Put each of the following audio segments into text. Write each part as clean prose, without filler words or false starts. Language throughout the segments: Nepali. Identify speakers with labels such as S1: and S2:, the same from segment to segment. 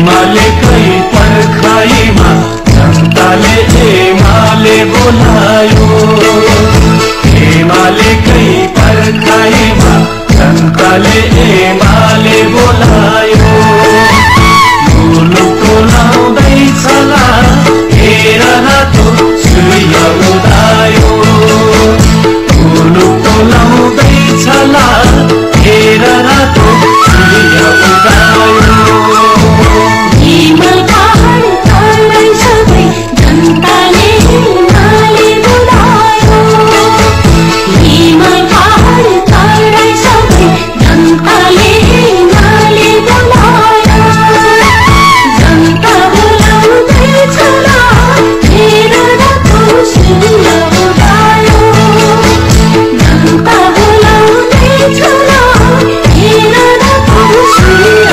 S1: एमालेकै पर्खाइमा जनताले एमाले बोलायो। एमालेकै पर्खाइमा जनताले एमाले बोलायो। मुलुक टोलाउँदैछ ला हेर रातो सूर्य उदायो। मुलुक टोलाउँदैछ ला हेर रातो सूर्य उदायो।
S2: हिमाल पहाड तराई सबै जनताले एमाले बोलायो। हिमाल पहाड तराई सबै जनताले एमाले बोलायो। जनता बोलाउँदैछ ला हेर रातो सूर्य उदायो। जनता बोलाउँदैछ ला हेर रातो सूर्य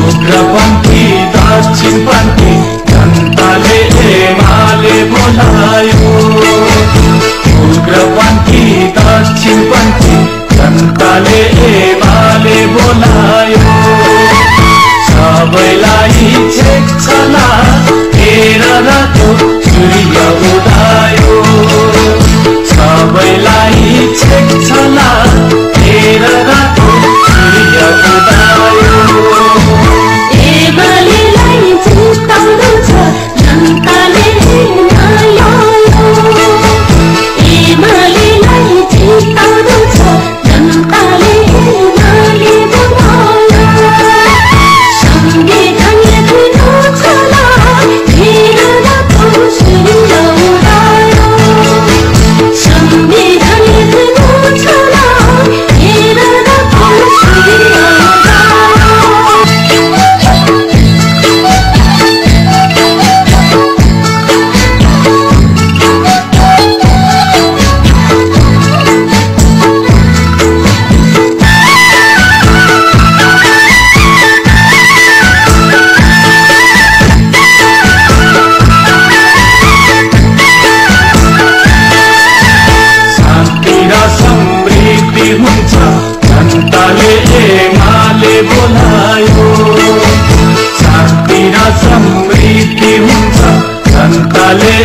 S1: उग्रपन्थी दक्षिणपन्थी जनताले एमाले बोलायो। उग्रपन्थी दक्षिणपन्थी जनताले एमाले बोलायो। सबैलाई छेक्छ ला हेर रातो सूर्य उदायो। सबैलाई छेक्छ ला हेर रातो सूर्य उदायो।
S2: एमालेलाई जिताउनु छ जनताले न्यायो। एमालेलाई जिताउनु छ जनताले एमाले बोलायो। संविधान लेख्नु छ ला हेर रातो सूर्य उदायो। संविधान लेख्नु छ ला हेर रातो सूर्य उदायो।
S1: शान्ति र समृद्धि हुन्छ जनताले एमाले बोलायो। शान्ति र समृद्धि हुन्छ जनताले